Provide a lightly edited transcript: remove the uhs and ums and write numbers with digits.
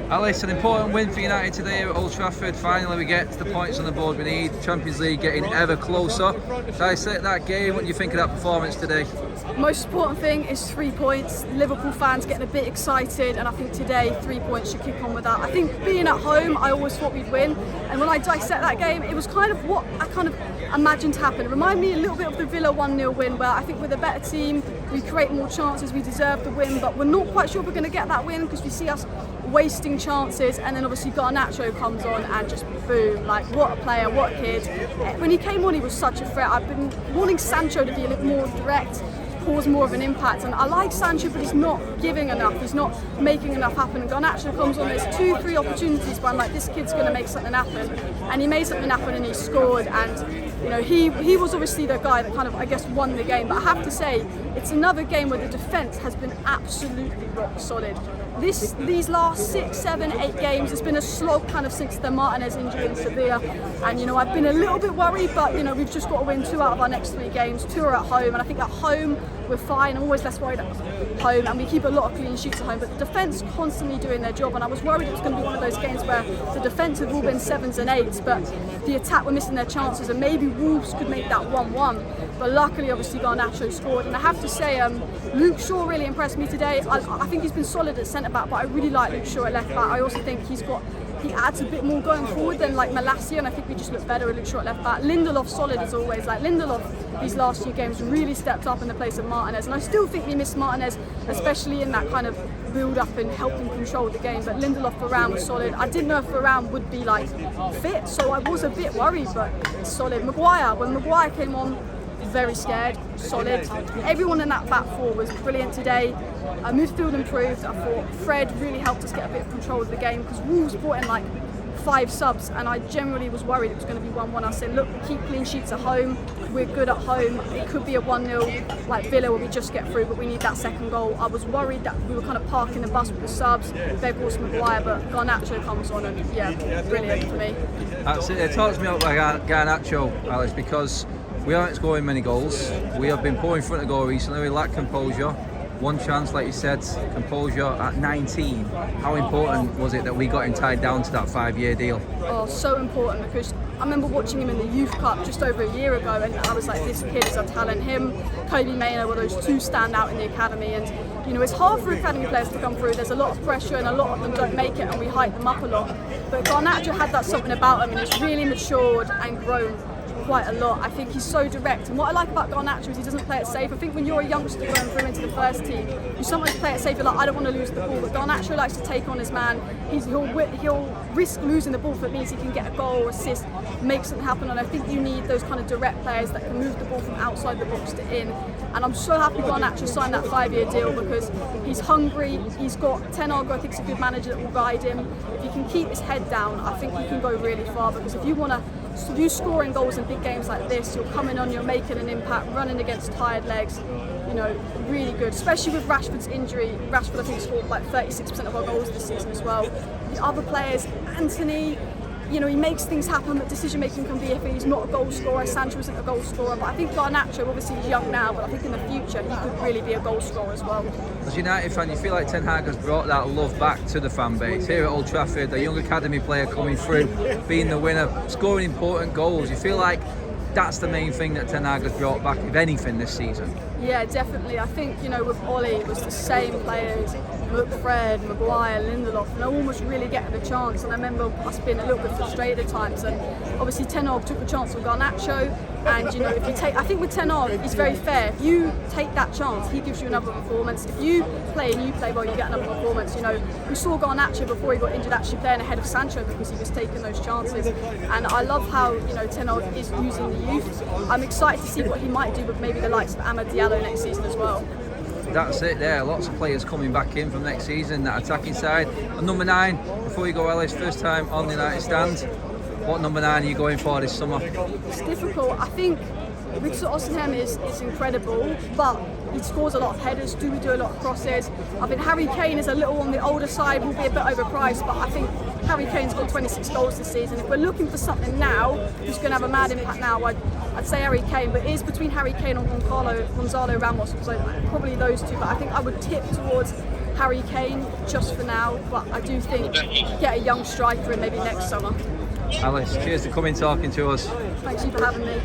Alice, an important win for United today at Old Trafford. Finally we get the points on the board we need. Champions League getting ever closer. Dissect that game, what do you think of that performance today? Most important thing is 3 points. Liverpool fans getting a bit excited, and I think today 3 points should kick on with that. I think being at home, I always thought we'd win, and when I dissect that game, it was kind of what I kind of imagined to happen. It reminded me a little bit of the Villa 1-0 win, where I think with a better team, we create more chances, we deserve the win, but we're not quite sure if we're going to get that win because we see us wasting chances, and then obviously Garnacho comes on and just boom, like what a player, what a kid. When he came on, he was such a threat. I've been wanting Sancho to be a little more direct, cause more of an impact, and I like Sancho, but he's not giving enough, he's not making enough happen. And Garnacho comes on, there's 2-3 opportunities where I'm like, this kid's going to make something happen, and he made something happen and he scored. And you know, he was obviously the guy that kind of, I guess, won the game. But I have to say, it's another game where the defence has been absolutely rock solid. These last 6, 7, 8 games, it's been a slog kind of since the Martinez injury in Sevilla. And, you know, I've been a little bit worried, but, you know, we've just got to win 2 out of our next 3 games. 2 are at home, and I think at home, we're fine. I'm always less worried at home, and we keep a lot of clean sheets at home. But the defence constantly doing their job, and I was worried it was going to be one of those games where the defence have all been 7s and 8s, but the attack were missing their chances, and maybe Wolves could make that 1-1. But luckily, obviously, Garnacho scored. And I have to say, Luke Shaw really impressed me today. I think he's been solid at centre-back, but I really like Luke Shaw at left-back. I also think he adds a bit more going forward than like Malacia, and I think we just look better with Luke Shaw at left-back. Lindelof solid as always. Like Lindelof, these last few games really stepped up in the place of Martinez, and I still think we miss Martinez, especially in that kind of build-up and helping control the game. But Lindelof, Varane was solid. I didn't know if Varane would be like fit, so I was a bit worried, but it's solid. Maguire, when Maguire came on, very scared, solid. Everyone in that back four was brilliant today. Midfield improved. I thought Fred really helped us get a bit of control of the game, because Wolves brought in like 5 subs, and I generally was worried it was going to be 1-1. I said, look, keep clean sheets at home. We're good at home. It could be a 1-0 like Villa where we just get through, but we need that second goal. I was worried that we were kind of parking the bus with the subs, Weghorst, Maguire, but Garnacho comes on, and yeah, brilliant for me. That's it. It talks me up by Garnacho, Alice, because we aren't scoring many goals. We have been poor in front of goal recently. We lack composure. One chance, like you said, composure at 19. How important was it that we got him tied down to that 5-year deal? Oh, so important, because I remember watching him in the Youth Cup just over a year ago, and I was like, this kid is a talent. Him, Kobe Mainoo were those 2 stand out in the academy, and you know, it's hard for academy players to come through. There's a lot of pressure, and a lot of them don't make it, and we hype them up a lot. But Garnacho had that something about him, and he's really matured and grown quite a lot. I think he's so direct, and what I like about Garnacho is he doesn't play it safe. I think when you're a youngster going through into the first team, you sometimes play it safe. You're like, I don't want to lose the ball, but Garnacho likes to take on his man. He'll risk losing the ball if it means he can get a goal or assist, make something happen. And I think you need those kind of direct players that can move the ball from outside the box to in. And I'm so happy Garnacho signed that 5-year deal, because he's hungry. He's got Ten Hag, I think, is a good manager that will guide him. If he can keep his head down, I think he can go really far, because if you scoring goals in big games like this, you're coming on, you're making an impact, running against tired legs, you know, really good. Especially with Rashford's injury. Rashford, I think, scored like 36% of our goals this season as well. The other players, Anthony, you know, he makes things happen, but decision making can be iffy. He's not a goal scorer. Sancho isn't a goal scorer, but I think Garnacho, obviously he's young now, but I think in the future he could really be a goal scorer as well. As a United fan, you feel like Ten Hag has brought that love back to the fan base. Here at Old Trafford, a young academy player coming through, being the winner, scoring important goals. You feel like that's the main thing that Ten Hag has brought back, if anything, this season? Yeah, definitely. I think, you know, with Ollie, it was the same players, Fred, Maguire, Lindelof, and no one was really getting the chance. And I remember us being a little bit frustrated at times. And obviously Ten Hag took the chance with Garnacho. And you know, if you take, I think with Ten Hag, he's very fair. If you take that chance, he gives you another performance. If you play and you play well, you get another performance. You know, we saw Garnacho before he got injured actually playing ahead of Sancho, because he was taking those chances. And I love how, you know, Ten Hag is using the youth. I'm excited to see what he might do with maybe the likes of Amad Diallo next season as well. That's it there, lots of players coming back in from next season, that attacking side. And number 9, before you go, Ellis, first time on the United stand, what number 9 are you going for this summer? It's difficult. I think Victor Osimhen is incredible, but he scores a lot of headers. Do we do a lot of crosses? I think Harry Kane is a little on the older side, will be a bit overpriced, but I think Harry Kane's got 26 goals this season. If we're looking for something now, who's going to have a mad impact now, I'd say Harry Kane, but it is between Harry Kane and Gonzalo Ramos, so probably those two, but I think I would tip towards Harry Kane just for now, but I do think get a young striker in maybe next summer. Alice, cheers for coming talking to us. Thank you for having me.